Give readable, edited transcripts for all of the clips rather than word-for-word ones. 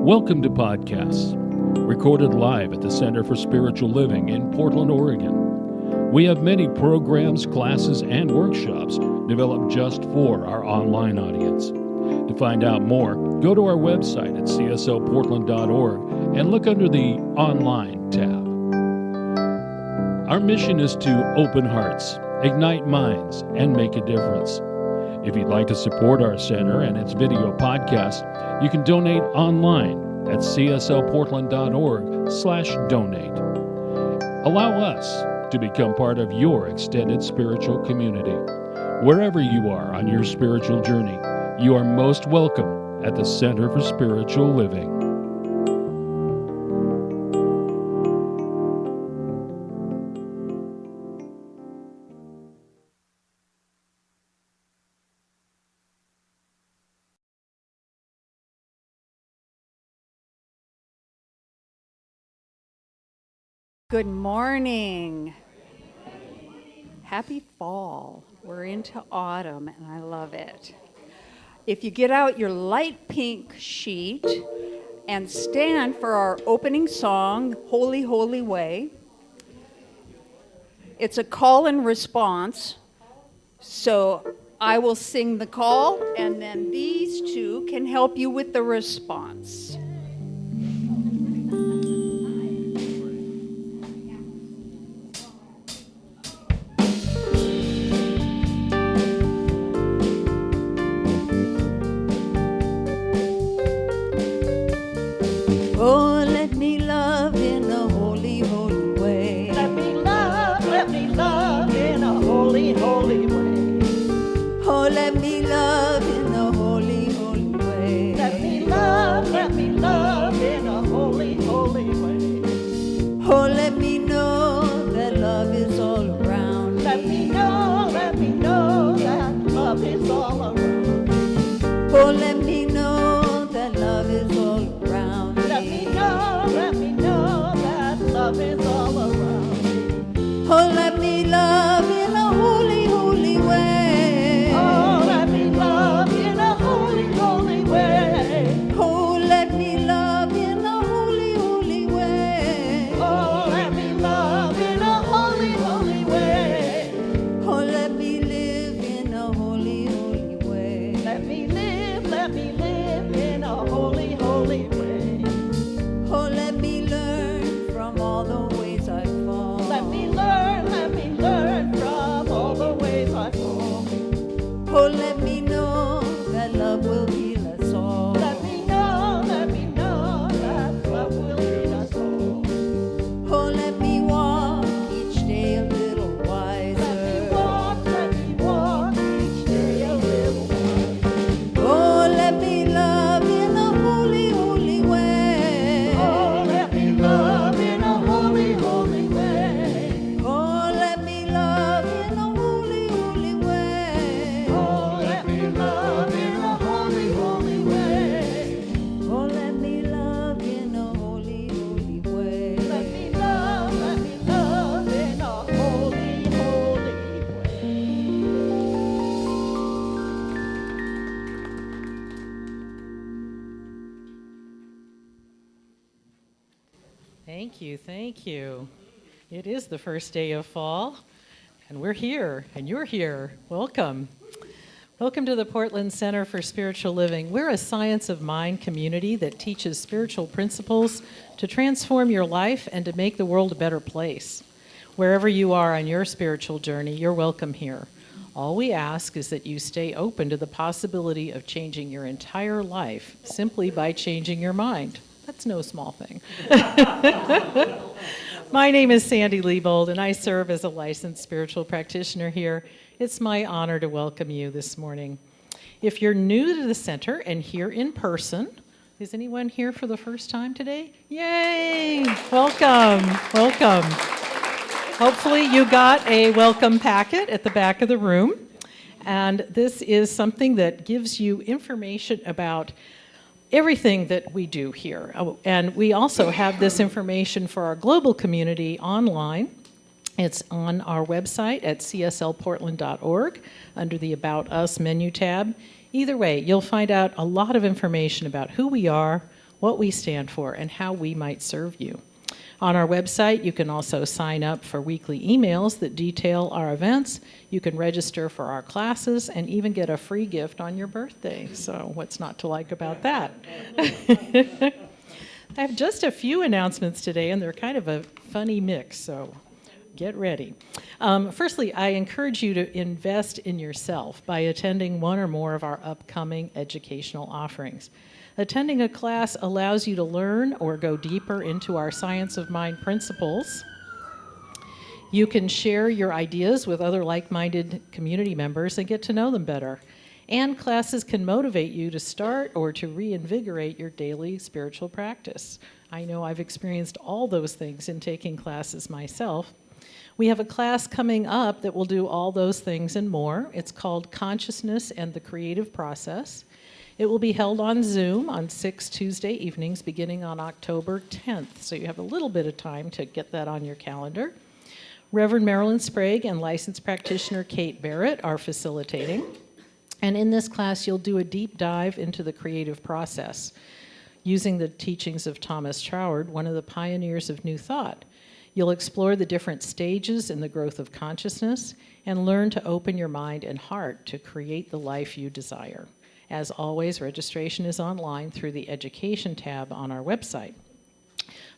Welcome to Podcasts, recorded live at the Center for Spiritual Living in Portland, Oregon. We have many programs, classes, and workshops developed just for our online audience. To find out more, go to our website at cslportland.org and look under the Online tab. Our mission is to open hearts, ignite minds, and make a difference. If you'd like to support our center and its video podcast, you can donate online at cslportland.org/donate. Allow us to become part of your extended spiritual community. Wherever you are on your spiritual journey, you are most welcome at the Center for Spiritual Living. Good morning. Happy fall. We're into autumn and I love it. If you get out your light pink sheet and stand for our opening song, Holy, Holy Way. It's a call and response. So I will sing the call and then these two can help you with the response. Oh, let me love in a holy, holy way. Let me love in a holy, holy way. Oh, let me love in a holy, holy way. Let me love in a holy, holy way. Oh, let me know that love is all around me. Let me know that love is all around. Oh, let me know that love is all around me. Let me know that love is all around me. Oh, let me love in a holy, holy way. Oh, let me love in a holy, holy way. Oh, let me love in a holy, holy way. Oh, let me love in a holy, holy way. Oh, let me live in a holy, holy way. Let me live in a holy, holy way. Oh, let me learn from all the ways I fall. Let me learn from all the ways I fall. Oh, let me know that love will heal us all. Let me know that love will heal us all. Oh, let me walk each day a little wiser. Let me walk each day a little wiser. Oh, let me love in a holy, holy way. Oh, let me love in a holy, holy way. Oh, let me love in a holy, holy way. Oh, let me love in a holy, holy way. Oh, let me love in a holy, holy way. Let me love in a holy, holy way. Thank you. It is the first day of fall, and we're here, and you're here. Welcome. Welcome to the Portland Center for Spiritual Living. We're a science of mind community that teaches spiritual principles to transform your life and to make the world a better place. Wherever you are on your spiritual journey, you're welcome here. All we ask is that you stay open to the possibility of changing your entire life simply by changing your mind. That's no small thing. My name is Sandy Liebold, and I serve as a licensed spiritual practitioner here. It's my honor to welcome you this morning. If you're new to the center and here in person, is anyone here for the first time today? Yay! Welcome. Hopefully you got a welcome packet at the back of the room. And this is something that gives you information about everything that we do here. And we also have this information for our global community online. It's on our website at cslportland.org under the About Us menu tab. Either way, you'll find out a lot of information about who we are, what we stand for, and how we might serve you. On our website, you can also sign up for weekly emails that detail our events. You can register for our classes and even get a free gift on your birthday. So what's not to like about that? I have just a few announcements today, and they're kind of a funny mix, so get ready. Firstly, I encourage you to invest in yourself by attending one or more of our upcoming educational offerings. Attending a class allows you to learn or go deeper into our science of mind principles. You can share your ideas with other like-minded community members and get to know them better. And classes can motivate you to start or to reinvigorate your daily spiritual practice. I know I've experienced all those things in taking classes myself. We have a class coming up that will do all those things and more. It's called Consciousness and the Creative Process. It will be held on Zoom on 6 Tuesday evenings beginning on October 10th, so you have a little bit of time to get that on your calendar. Reverend Marilyn Sprague and licensed practitioner Kate Barrett are facilitating. And in this class, you'll do a deep dive into the creative process using the teachings of Thomas Troward, one of the pioneers of New Thought. You'll explore the different stages in the growth of consciousness and learn to open your mind and heart to create the life you desire. As always, registration is online through the Education tab on our website.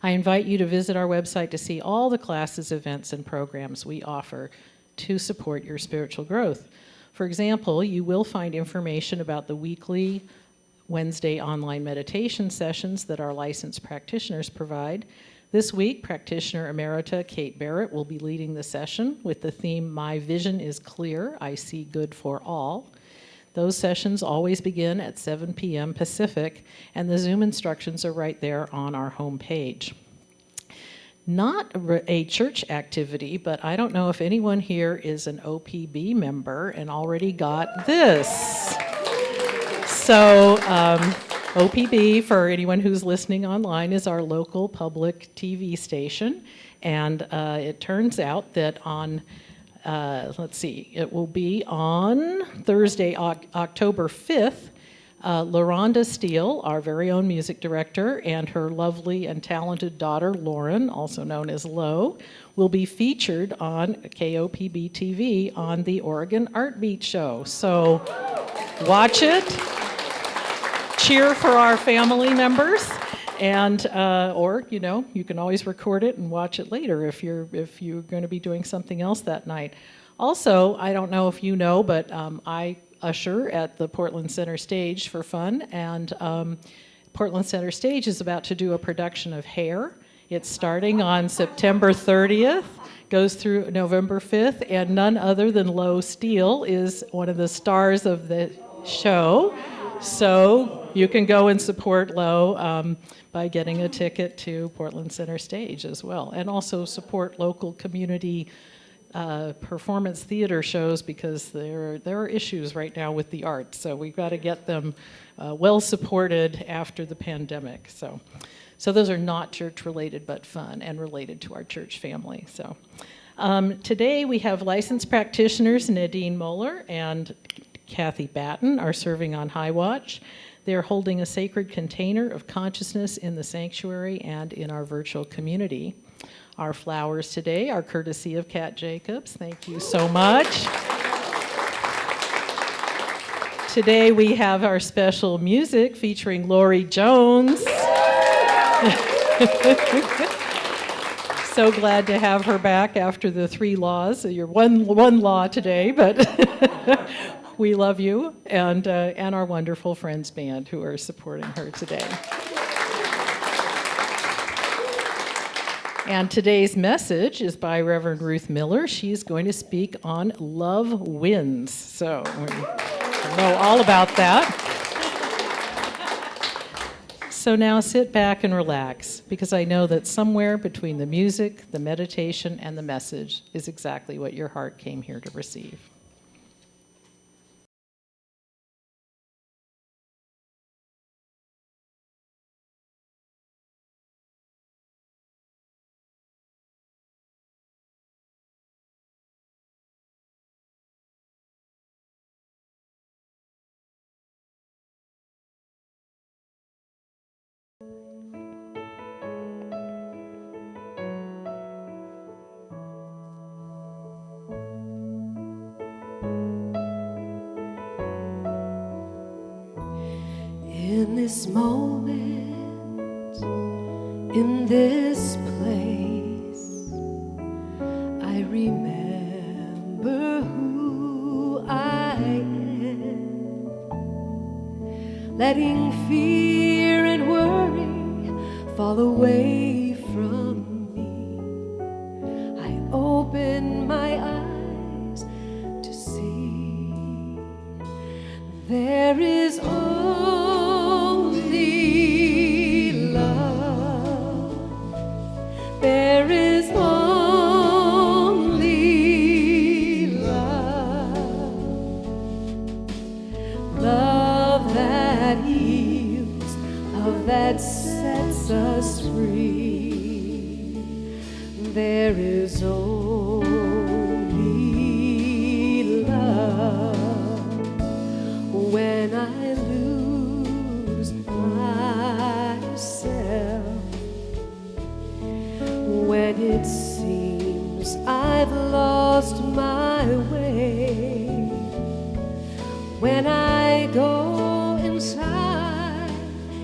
I invite you to visit our website to see all the classes, events, and programs we offer to support your spiritual growth. For example, you will find information about the weekly Wednesday online meditation sessions that our licensed practitioners provide. This week, practitioner emerita Kate Barrett will be leading the session with the theme, My Vision is Clear, I See Good for All. Those sessions always begin at 7 p.m. Pacific, and the Zoom instructions are right there on our homepage. Not a church activity, but I don't know if anyone here is an OPB member and already got this. So OPB, for anyone who's listening online, is our local public TV station, and it turns out that on it will be on Thursday, October 5th. LaRonda Steele, our very own music director, and her lovely and talented daughter, Lauren, also known as Lo, will be featured on KOPB TV on the Oregon Art Beat Show. So watch it, cheer for our family members, and or you can always record it and watch it later if you're going to be doing something else that night. Also, I don't know if you know, but I usher at the Portland Center Stage for fun, and Portland Center Stage is about to do a production of Hair. It's starting on September 30th, goes through November 5th, and none other than Lo Steele is one of the stars of the show. So you can go and support Lo by getting a ticket to Portland Center Stage as well, and also support local community performance theater shows, because there are issues right now with the arts, so we've got to get them well supported after the pandemic. So those are not church related, but fun and related to our church family. So today we have licensed practitioners Nadine Moeller and Kathy Batten are serving on High Watch. They're holding a sacred container of consciousness in the sanctuary and in our virtual community. Our flowers today are courtesy of Kat Jacobs. Thank you so much. Today we have our special music featuring Lori Jones. So glad to have her back after the 3 laws. You're one law today, but we love you, and our wonderful Friends Band who are supporting her today. And today's message is by Reverend Ruth Miller. She's going to speak on Love Wins. So we know all about that. So now sit back and relax, because I know that somewhere between the music, the meditation, and the message is exactly what your heart came here to receive. this moment, in this place, I remember who I am, letting fear and worry fall away from me. I open my eyes to see there is only love. There is only love. Love that heals, love that sets us free. There is only love. When I lose myself, when it seems I've lost my way, when I go inside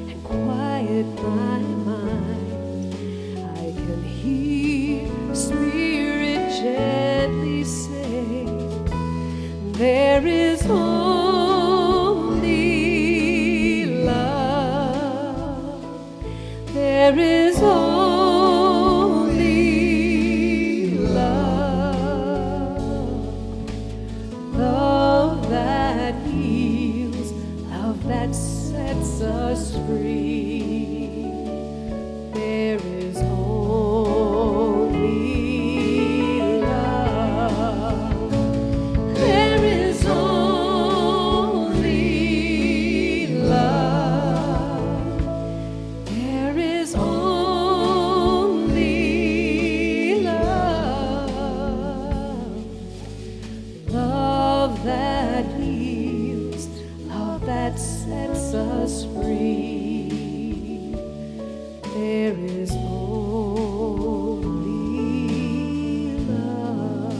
and quiet my mind, I can hear Spirit gently say, there is only love. There is only love. Love that heals, love that sets us free. There is only love. There is only love. There is only love. Love that heals, love that sets us free. There is only love.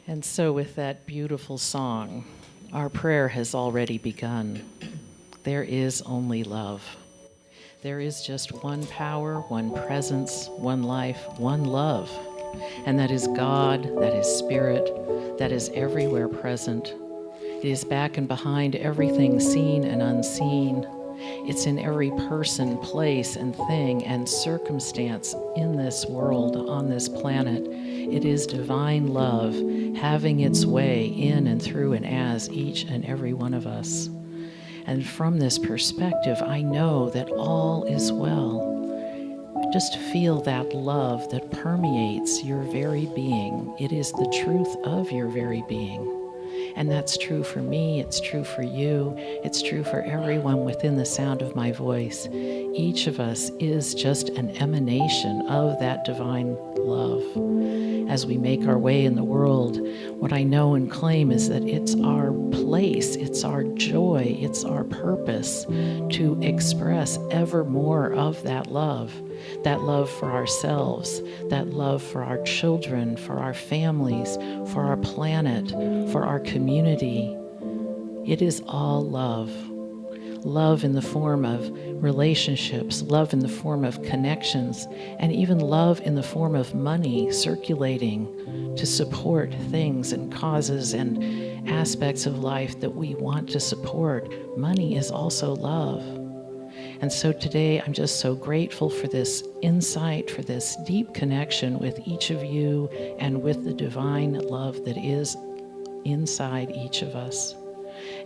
And so, with that beautiful song, our prayer has already begun. There is only love. There is just one power, one presence, one life, one love. And that is God, that is Spirit, that is everywhere present. It is back and behind everything seen and unseen. It's in every person, place, and thing and circumstance in this world, on this planet. It is divine love having its way in and through and as each and every one of us. And from this perspective, I know that all is well. Just feel that love that permeates your very being. It is the truth of your very being. And that's true for me, it's true for you, it's true for everyone within the sound of my voice. Each of us is just an emanation of that divine love. As we make our way in the world, what I know and claim is that it's our place, it's our joy, it's our purpose to express ever more of that love for ourselves, that love for our children, for our families, for our planet, for our community. It is all love. Love in the form of relationships, love in the form of connections, and even love in the form of money circulating to support things and causes and aspects of life that we want to support. Money is also love. And so today, I'm just so grateful for this insight, for this deep connection with each of you and with the divine love that is inside each of us.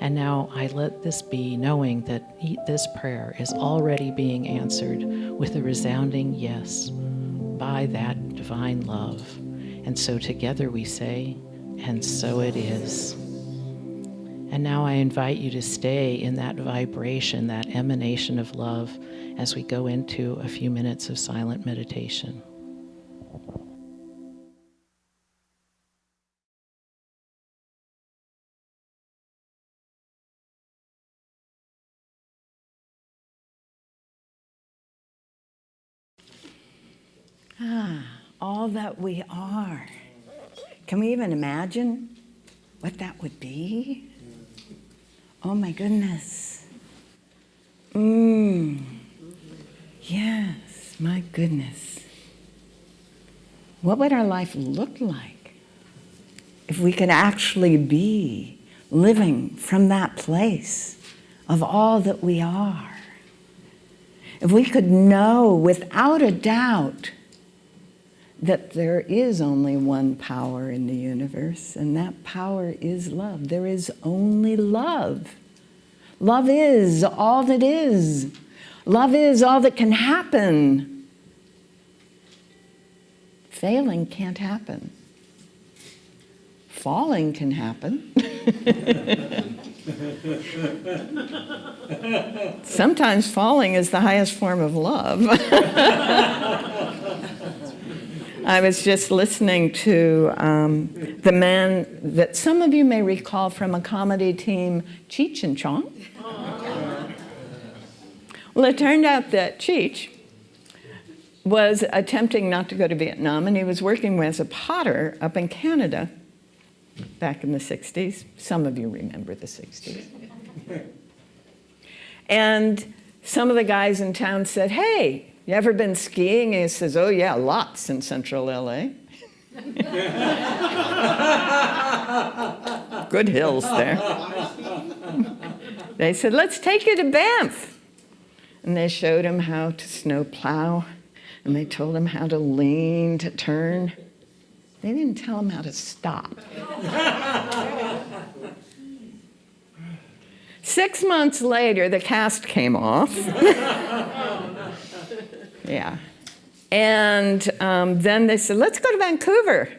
And now I let this be, knowing that this prayer is already being answered with a resounding yes by that divine love. And so together we say, and so it is. And now I invite you to stay in that vibration, that emanation of love, as we go into a few minutes of silent meditation. All that we are. Can we even imagine what that would be? Oh my goodness. Yes, my goodness. What would our life look like if we could actually be living from that place of all that we are? If we could know without a doubt that there is only one power in the universe, and that power is love. There is only love. Love is all that is. Love is all that can happen. Failing can't happen. Falling can happen. Sometimes falling is the highest form of love. I was just listening to the man that some of you may recall from a comedy team, Cheech and Chong. Well, it turned out that Cheech was attempting not to go to Vietnam, and he was working as a potter up in Canada back in the 60s. Some of you remember the 60s. And some of the guys in town said, "Hey, you ever been skiing?" And he says, "Oh yeah, lots in central LA." Good hills there. They said, "Let's take you to Banff." And they showed him how to snow plow, and they told him how to lean, to turn. They didn't tell him how to stop. 6 months later, the cast came off. Yeah. And then they said, "Let's go to Vancouver."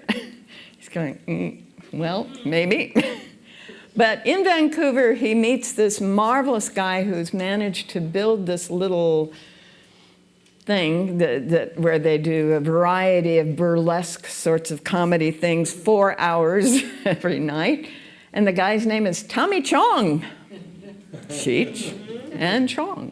He's going, "Well, maybe." But in Vancouver, he meets this marvelous guy who's managed to build this little thing where they do a variety of burlesque sorts of comedy things, 4 hours every night. And the guy's name is Tommy Chong. Cheech and Chong.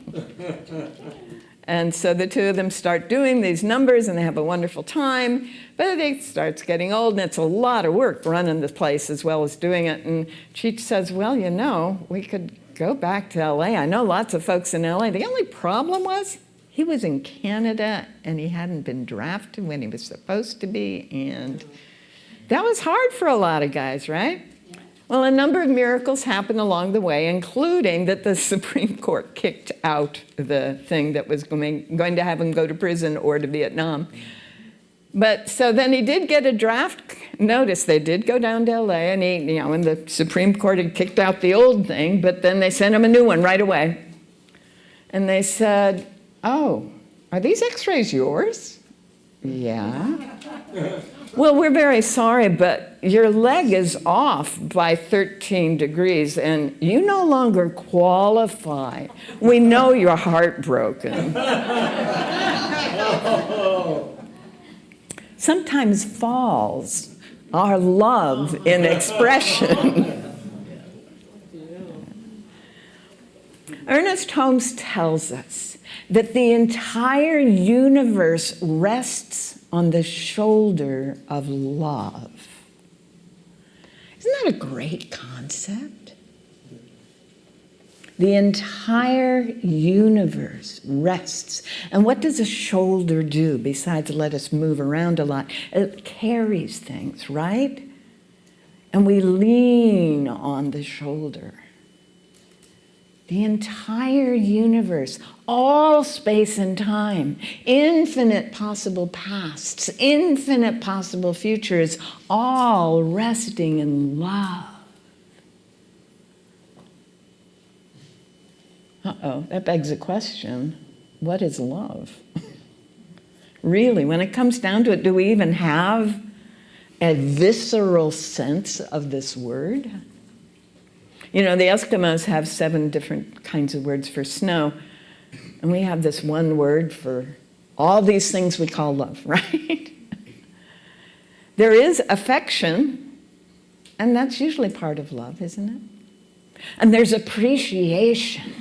And so the two of them start doing these numbers, and they have a wonderful time, but it starts getting old, and it's a lot of work running the place as well as doing it. And Cheech says, "Well, you know, we could go back to LA. I know lots of folks in LA. The only problem was he was in Canada, and he hadn't been drafted when he was supposed to be, and that was hard for a lot of guys, right?" Well, a number of miracles happened along the way, including that the Supreme Court kicked out the thing that was going to have him go to prison or to Vietnam. But so then he did get a draft. Notice they did go down to LA, and and the Supreme Court had kicked out the old thing, but then they sent him a new one right away. And they said, "Oh, are these x-rays yours?" "Yeah." "Well, we're very sorry, but your leg is off by 13 degrees, and you no longer qualify. We know you're heartbroken." Sometimes falls are love in expression. Ernest Holmes tells us that the entire universe rests on the shoulder of love. Isn't that a great concept? The entire universe rests. And what does a shoulder do besides let us move around a lot? It carries things, right? And we lean on the shoulder. The entire universe, all space and time, infinite possible pasts, infinite possible futures, all resting in love. That begs a question. What is love? Really, when it comes down to it, do we even have a visceral sense of this word? You know, the Eskimos have 7 different kinds of words for snow, and we have this one word for all these things we call love, right? There is affection, and that's usually part of love, isn't it? And there's appreciation.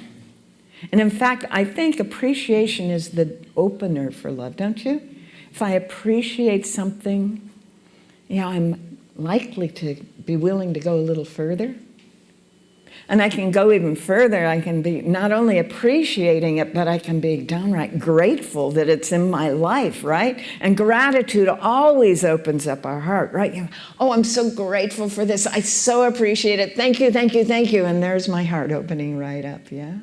And in fact, I think appreciation is the opener for love, don't you? if I appreciate something, I'm likely to be willing to go a little further. And I can go even further. I can be not only appreciating it, but I can be downright grateful that it's in my life, right? And gratitude always opens up our heart, right? Oh, I'm so grateful for this. I so appreciate it. Thank you, thank you, thank you. And there's my heart opening right up, yeah?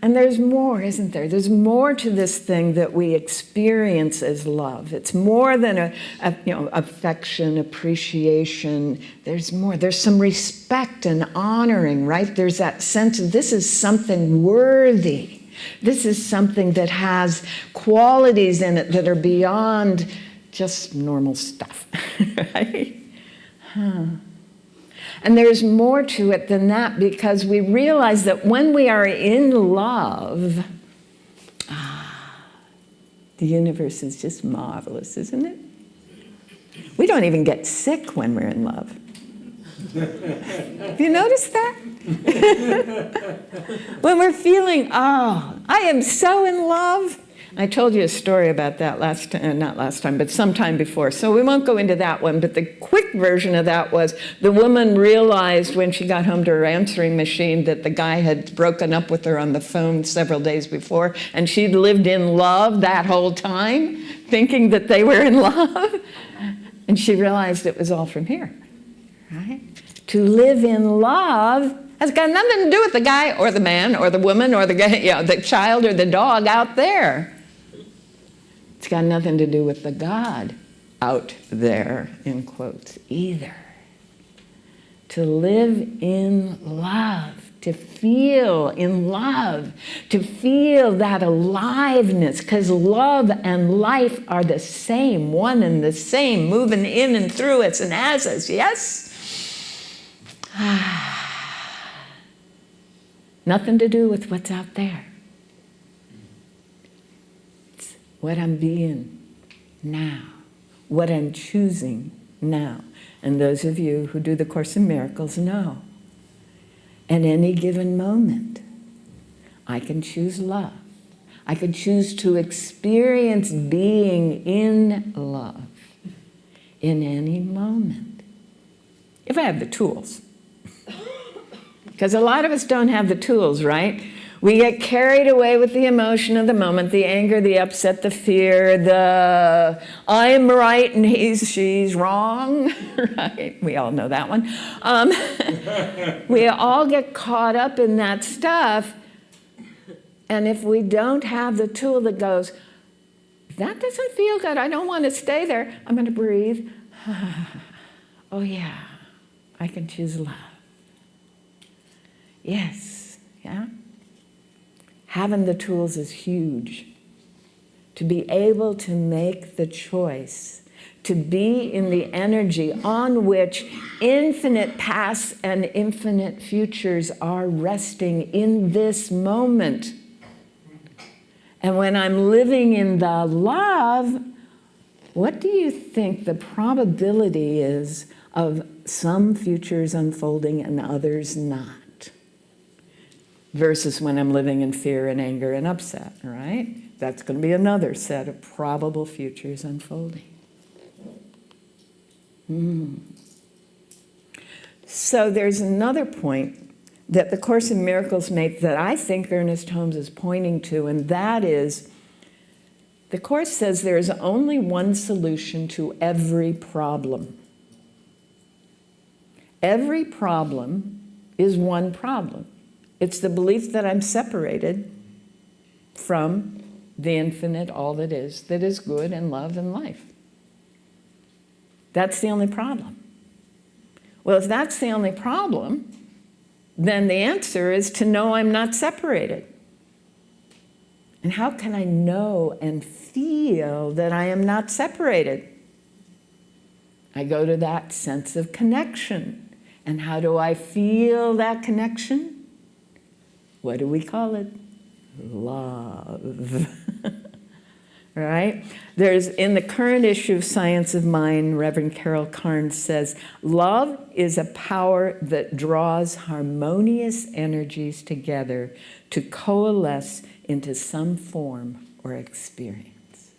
And there's more, isn't there? There's more to this thing that we experience as love. It's more than affection, appreciation. There's more. There's some respect and honoring, right? There's that sense of this is something worthy. This is something that has qualities in it that are beyond just normal stuff, right? And there's more to it than that, because we realize that when we are in love, the universe is just marvelous, isn't it? We don't even get sick when we're in love. Have you noticed that? When we're feeling, I am so in love. I told you a story about that not last time, but sometime before. So we won't go into that one. But the quick version of that was the woman realized when she got home to her answering machine that the guy had broken up with her on the phone several days before, and she'd lived in love that whole time, thinking that they were in love. And she realized it was all from here, right? To live in love has got nothing to do with the guy or the man or the woman or the guy, the child or the dog out there. It's got nothing to do with the God out there, in quotes, either. To live in love, to feel in love, to feel that aliveness, because love and life are the same, one and the same, moving in and through us and as us, yes? Nothing to do with what's out there. It's what I'm being now, what I'm choosing now. And those of you who do the Course in Miracles know, at any given moment, I can choose love. I can choose to experience being in love in any moment, if I have the tools. Because a lot of us don't have the tools, right? We get carried away with the emotion of the moment, the anger, the upset, the fear, the I'm right and she's wrong, right? We all know that one. We all get caught up in that stuff. And if we don't have the tool that goes, that doesn't feel good, I don't want to stay there, I'm going to breathe. Oh yeah, I can choose love. Yes, yeah? Having the tools is huge. To be able to make the choice, to be in the energy on which infinite pasts and infinite futures are resting in this moment. And when I'm living in the love, what do you think the probability is of some futures unfolding and others not? Versus when I'm living in fear and anger and upset, right? That's going to be another set of probable futures unfolding. So there's another point that the Course in Miracles makes that I think Ernest Holmes is pointing to, and that is, the Course says there is only one solution to every problem. Every problem is one problem. It's the belief that I'm separated from the infinite, all that is good and love and life. That's the only problem. Well, if that's the only problem, then the answer is to know I'm not separated. And how can I know and feel that I am not separated? I go to that sense of connection. And how do I feel that connection? What do we call it? Love. right? There's, in the current issue of Science of Mind, Reverend Carol Carnes says, love is a power that draws harmonious energies together to coalesce into some form or experience.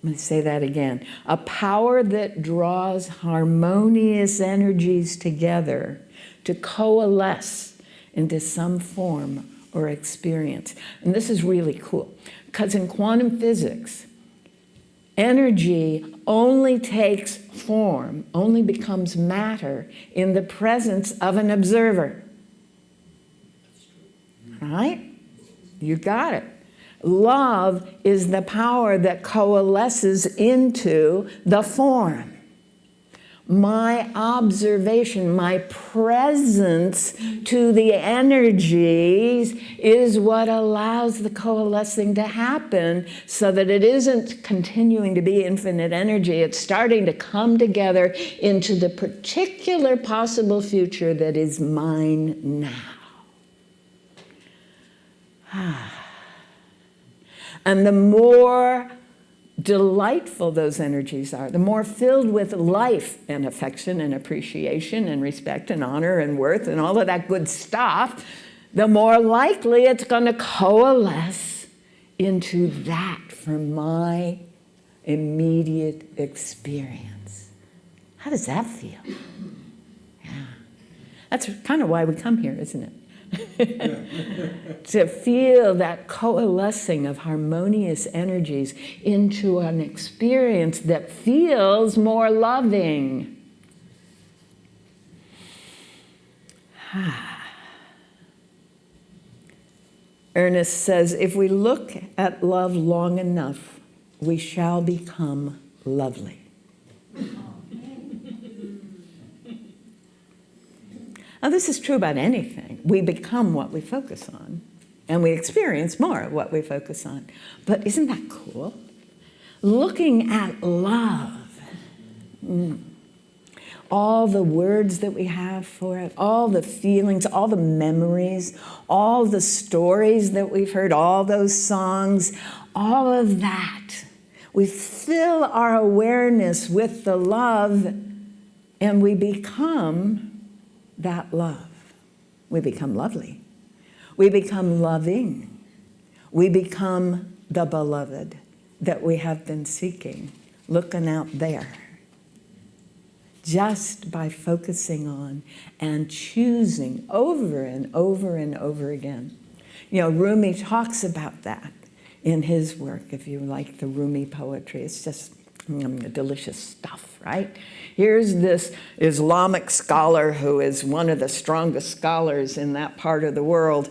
I'm going to say that again. A power that draws harmonious energies together to coalesce into some form or experience. And this is really cool, because in quantum physics, energy only takes form, only becomes matter in the presence of an observer. Right? You got it. Love is the power that coalesces into the form. My observation, my presence to the energies is what allows the coalescing to happen, so that it isn't continuing to be infinite energy. It's starting to come together into the particular possible future that is mine now. And the more delightful those energies are, the more filled with life and affection and appreciation and respect and honor and worth and all of that good stuff, the more likely it's going to coalesce into that for my immediate experience. How does that feel? Yeah. That's kind of why we come here, isn't it? To feel that coalescing of harmonious energies into an experience that feels more loving. Ernest says, if we look at love long enough, we shall become lovely. Now, this is true about anything. We become what we focus on, and we experience more of what we focus on. But isn't that cool? Looking at love, all the words that we have for it, all the feelings, all the memories, all the stories that we've heard, all those songs, all of that. We fill our awareness with the love, and we become that love. We become lovely. We become loving. We become the beloved that we have been seeking, looking out there. Just by focusing on and choosing over and over and over again. You know, Rumi talks about that in his work, if you like the Rumi poetry. It's just delicious stuff, right? Here's this Islamic scholar who is one of the strongest scholars in that part of the world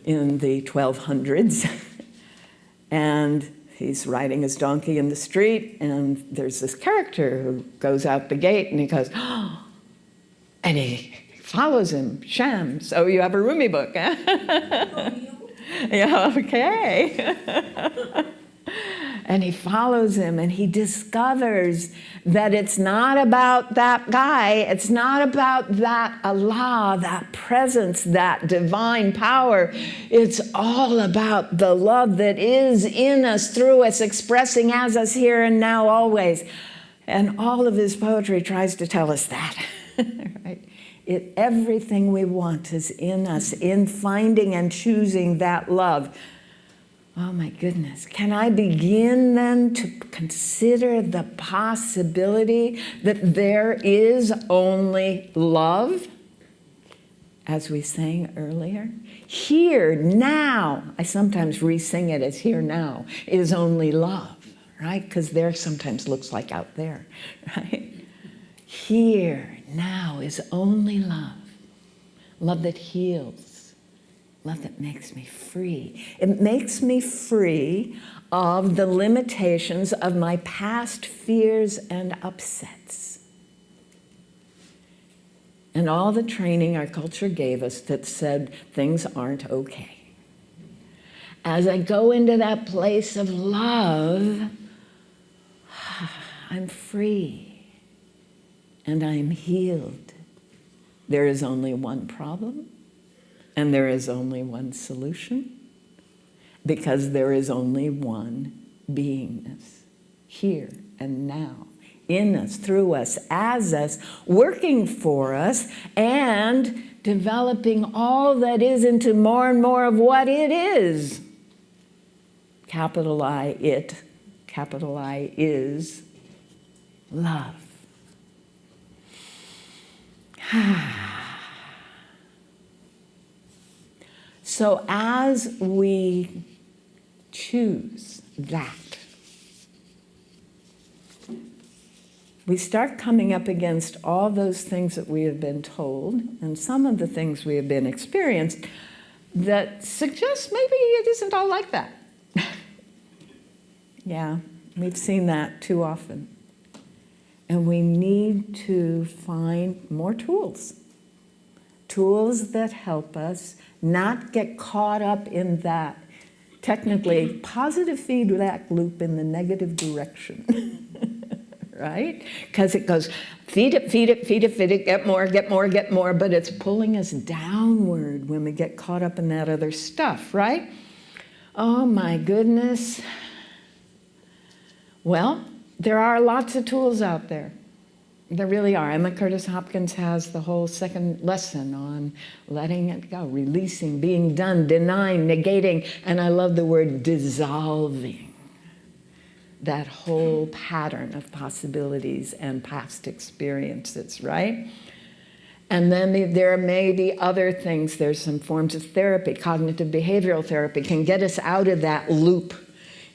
in the 1200s. And he's riding his donkey in the street, and there's this character who goes out the gate, and he goes, oh, and he follows him, Sham. So you have a Rumi book, eh? Yeah, okay. And he follows him, and he discovers that it's not about that guy, it's not about that Allah, that presence, that divine power. It's all about the love that is in us, through us, expressing as us here and now always. And all of his poetry tries to tell us that, right? Everything we want is in us, in finding and choosing that love. Oh my goodness. Can I begin then to consider the possibility that there is only love? As we sang earlier, here, now, I sometimes re-sing it as here now, is only love, right? Because there sometimes looks like out there, right? Here, now is only love. Love that heals. Love that makes me free. It makes me free of the limitations of my past fears and upsets. And all the training our culture gave us that said things aren't okay. As I go into that place of love, I'm free and I'm healed. There is only one problem. And there is only one solution, because there is only one beingness, here and now, in us, through us, as us, working for us, and developing all that is into more and more of what it is. Capital I, it, capital I is love. So as we choose that, we start coming up against all those things that we have been told and some of the things we have been experienced that suggest maybe it isn't all like that. Yeah, we've seen that too often. And we need to find more tools. Tools that help us not get caught up in that technically positive feedback loop in the negative direction. Right? Because it goes, feed it, feed it, feed it, feed it, get more, get more, get more, but it's pulling us downward when we get caught up in that other stuff, right? Oh my goodness. Well, there are lots of tools out there. There really are. Emma Curtis Hopkins has the whole second lesson on letting it go, releasing, being done, denying, negating, and I love the word dissolving. That whole pattern of possibilities and past experiences, right? And then there may be other things. There's some forms of therapy. Cognitive behavioral therapy can get us out of that loop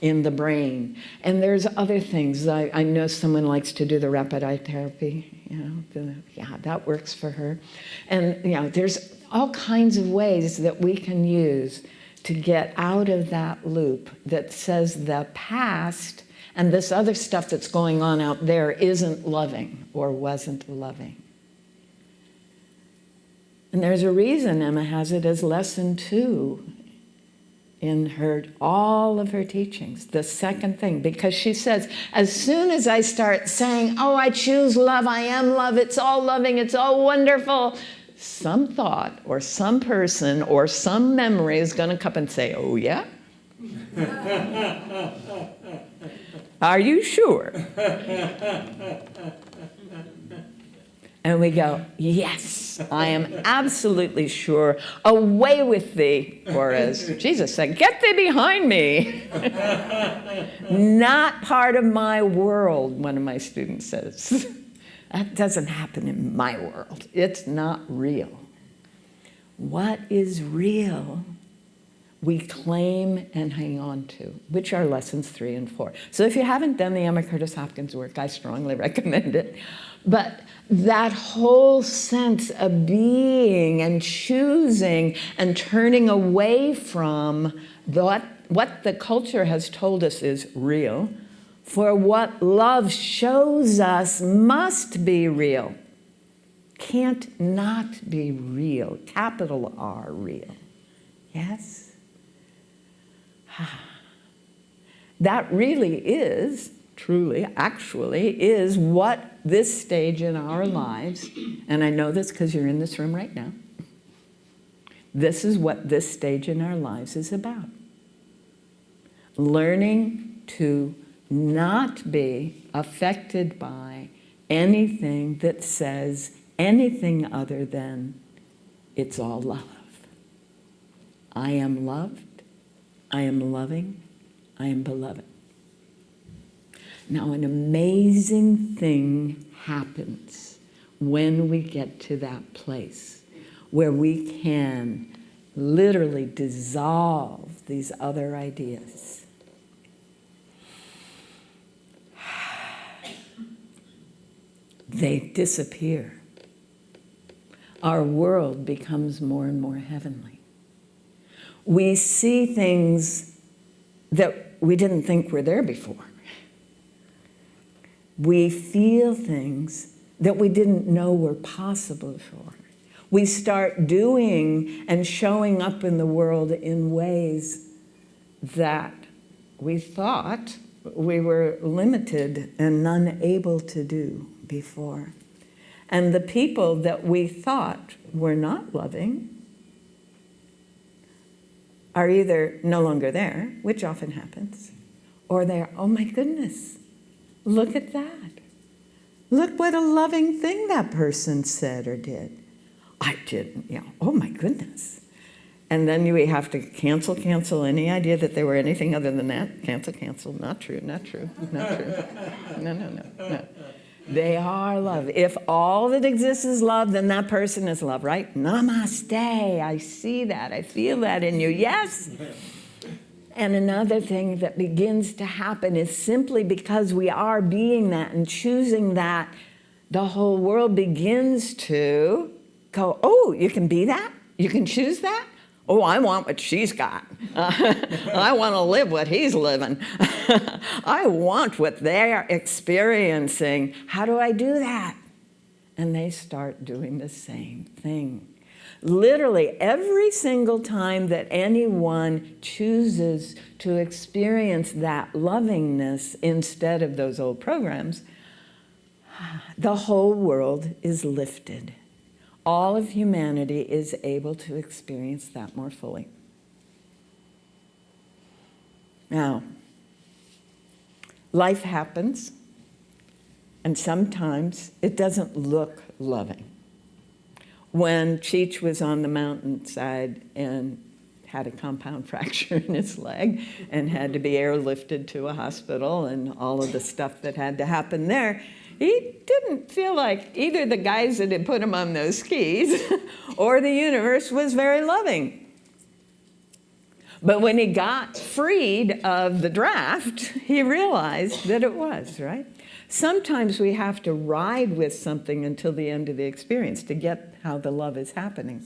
in the brain. And there's other things. I know someone likes to do the rapid eye therapy. Yeah, that works for her. And there's all kinds of ways that we can use to get out of that loop that says the past and this other stuff that's going on out there isn't loving or wasn't loving. And there's a reason Emma has it as lesson 2 in all of her teachings, the second thing, because she says, as soon as I start saying, oh, I choose love, I am love, it's all loving, it's all wonderful, some thought or some person or some memory is going to come and say, oh, yeah? Are you sure? And we go, yes, I am absolutely sure. Away with thee. Or as Jesus said, get thee behind me. Not part of my world, one of my students says. That doesn't happen in my world. It's not real. What is real we claim and hang on to, which are lessons 3 and 4. So if you haven't done the Emma Curtis Hopkins work, I strongly recommend it. But that whole sense of being and choosing and turning away from what the culture has told us is real, for what love shows us must be real. Can't not be real, capital R real. Yes? That really is, truly, actually, is what this stage in our lives, and I know this because you're in this room right now, this is what this stage in our lives is about. Learning to not be affected by anything that says anything other than it's all love. I am loved. I am loving, I am beloved. Now, an amazing thing happens when we get to that place where we can literally dissolve these other ideas. They disappear. Our world becomes more and more heavenly. We see things that we didn't think were there before. We feel things that we didn't know were possible before. We start doing and showing up in the world in ways that we thought we were limited and unable to do before. And the people that we thought were not loving are either no longer there, which often happens, Or they're, oh my goodness, look at that. Look what a loving thing that person said or did. I didn't, oh my goodness. And then we have to cancel any idea that they were anything other than that. Cancel, not true. No. They are love. If all that exists is love, then that person is love, right? Namaste, I see that, I feel that in you, yes. And another thing that begins to happen is simply because we are being that and choosing that, the whole world begins to go, oh, you can be that? You can choose that? Oh, I want what she's got. I want to live what he's living. I want what they're experiencing. How do I do that? And they start doing the same thing. Literally, every single time that anyone chooses to experience that lovingness instead of those old programs, the whole world is lifted. All of humanity is able to experience that more fully. Now, life happens, and sometimes it doesn't look loving. When Cheech was on the mountainside and had a compound fracture in his leg and had to be airlifted to a hospital and all of the stuff that had to happen there, he didn't feel like either the guys that had put him on those skis or the universe was very loving. But when he got freed of the draft, he realized that it was, right? Sometimes we have to ride with something until the end of the experience to get how the love is happening.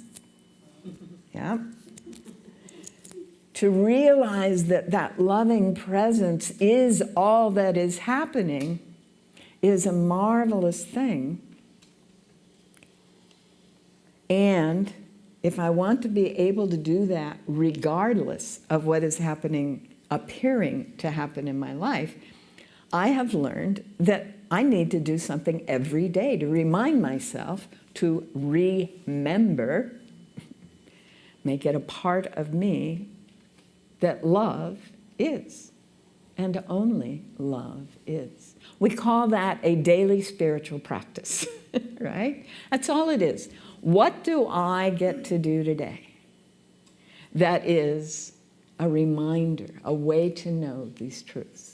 Yeah? To realize that that loving presence is all that is happening is a marvelous thing. And if I want to be able to do that regardless of what is happening, appearing to happen in my life, I have learned that I need to do something every day to remind myself to remember, make it a part of me, that love is, and only love is. We call that a daily spiritual practice, right? That's all it is. What do I get to do today that is a reminder, a way to know these truths?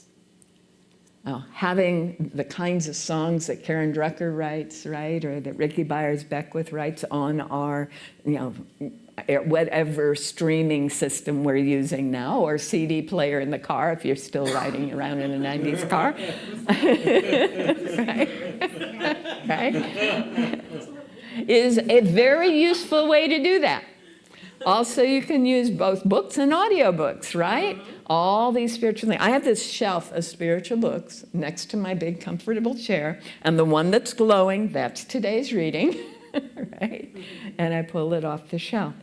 Having the kinds of songs that Karen Drucker writes, right, or that Ricky Byers-Beckwith writes on our, whatever streaming system we're using now, or CD player in the car if you're still riding around in a 90s car. right? Is a very useful way to do that. Also, you can use both books and audiobooks, right? All these spiritual things. I have this shelf of spiritual books next to my big comfortable chair, and the one that's glowing, that's today's reading, right? And I pull it off the shelf.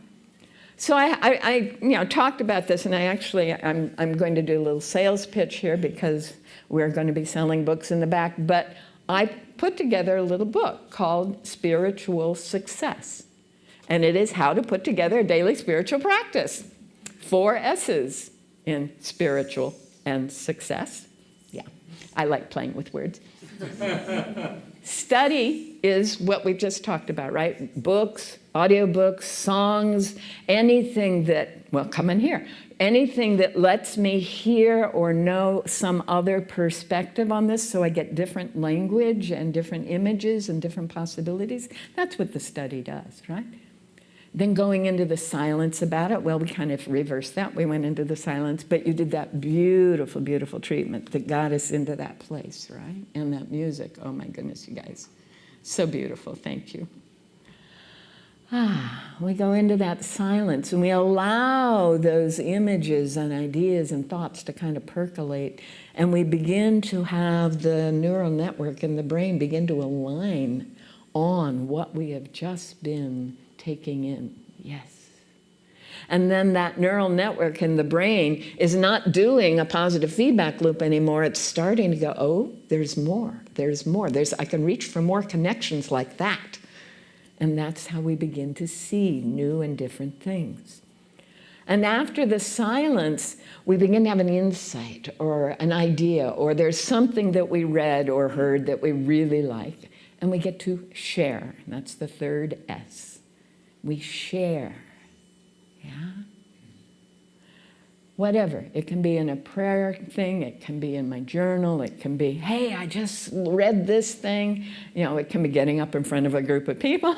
So I talked about this, and I'm going to do a little sales pitch here because we're going to be selling books in the back, but I put together a little book called Spiritual Success. And it is how to put together a daily spiritual practice. 4 S's in spiritual and success. Yeah, I like playing with words. Study is what we've just talked about, right? Books, audiobooks, songs, anything that, well, come in here. Anything that lets me hear or know some other perspective on this so I get different language and different images and different possibilities. That's what the study does, right? Then going into the silence about it, well, we kind of reversed that. We went into the silence, but you did that beautiful, beautiful treatment that got us into that place, right? And that music, oh my goodness, you guys. So beautiful, thank you. We go into that silence and we allow those images and ideas and thoughts to kind of percolate, and we begin to have the neural network in the brain begin to align on what we have just been taking in. Yes. And then that neural network in the brain is not doing a positive feedback loop anymore. It's starting to go, oh, there's more. I can reach for more connections like that. And that's how we begin to see new and different things. And after the silence, we begin to have an insight or an idea, or there's something that we read or heard that we really like, and we get to share. That's the third S. We share. Yeah? Whatever. It can be in a prayer thing, it can be in my journal, it can be, hey, I just read this thing. You know, it can be getting up in front of a group of people.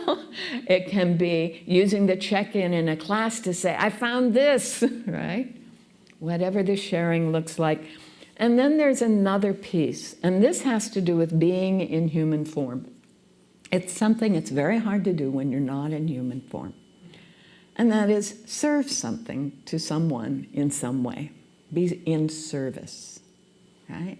It can be using the check-in in a class to say, I found this, right? Whatever the sharing looks like. And then there's another piece, and this has to do with being in human form. It's something that's very hard to do when you're not in human form. And that is serve something to someone in some way. Be in service, right?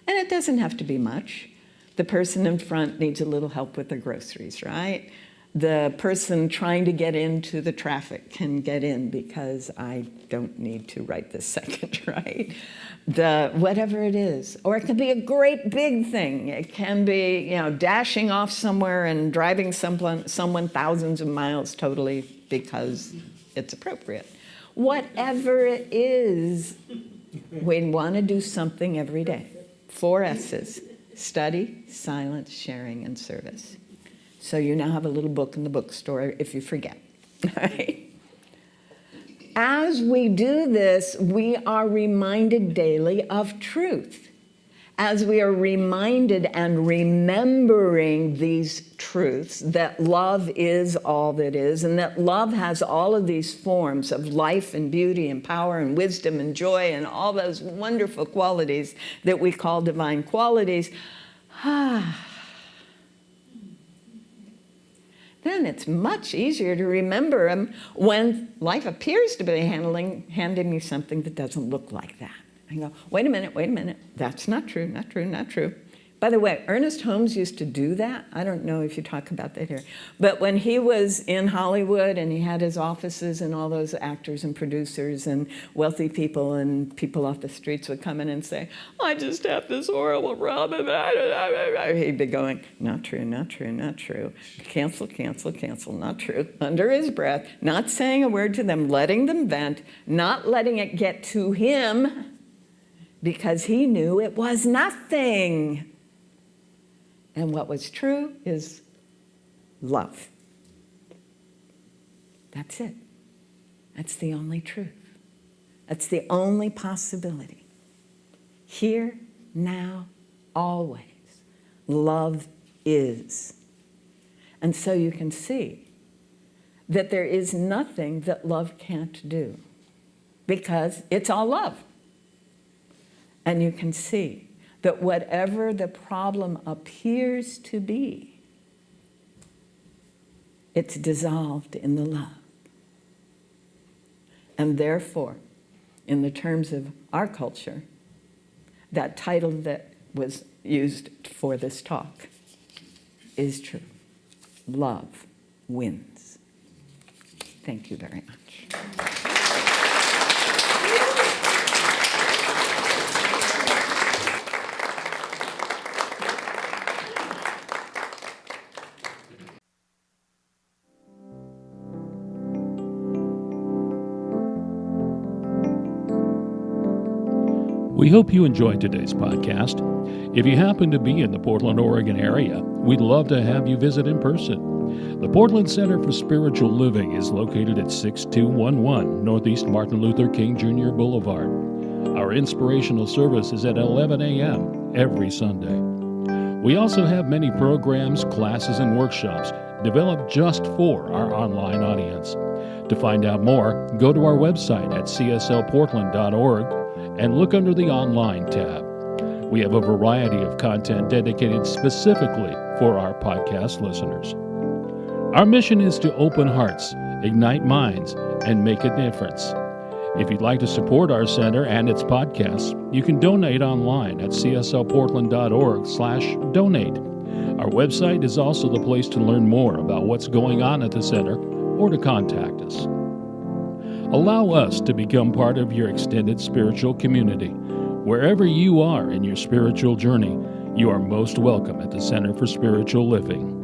And it doesn't have to be much. The person in front needs a little help with the groceries, right? The person trying to get into the traffic can get in because I don't need to right this second, right? Whatever it is. Or it can be a great big thing. It can be, dashing off somewhere and driving someone thousands of miles totally because it's appropriate. Whatever it is, we want to do something every day. 4 S's: study, silence, sharing, and service. So you now have a little book in the bookstore if you forget, right? As we do this, we are reminded daily of truth. As we are reminded and remembering these truths, that love is all that is, and that love has all of these forms of life and beauty and power and wisdom and joy and all those wonderful qualities that we call divine qualities, then it's much easier to remember them when life appears to be handing me something that doesn't look like that. I go, wait a minute, that's not true, not true, not true. By the way, Ernest Holmes used to do that. I don't know if you talk about that here. But when he was in Hollywood and he had his offices and all those actors and producers and wealthy people and people off the streets would come in and say, I just have this horrible problem. He'd be going, not true, not true, not true. Cancel, cancel, cancel, not true. Under his breath, not saying a word to them, letting them vent, not letting it get to him because he knew it was nothing. And what was true is love. That's it. That's the only truth. That's the only possibility. Here, now, always. Love is. And so you can see that there is nothing that love can't do because it's all love. And you can see that whatever the problem appears to be, it's dissolved in the love. And therefore, in the terms of our culture, that title that was used for this talk is true. Love wins. Thank you very much. We hope you enjoyed today's podcast. If you happen to be in the Portland, Oregon area, we'd love to have you visit in person. The Portland Center for Spiritual Living is located at 6211 Northeast Martin Luther King Jr. Boulevard. Our inspirational service is at 11 a.m. every Sunday. We also have many programs, classes, and workshops developed just for our online audience. To find out more, go to our website at cslportland.org and look under the Online tab. We have a variety of content dedicated specifically for our podcast listeners. Our mission is to open hearts, ignite minds, and make a difference. If you'd like to support our center and its podcasts, you can donate online at cslportland.org/donate. Our website is also the place to learn more about what's going on at the center or to contact us. Allow us to become part of your extended spiritual community. Wherever you are in your spiritual journey, you are most welcome at the Center for Spiritual Living.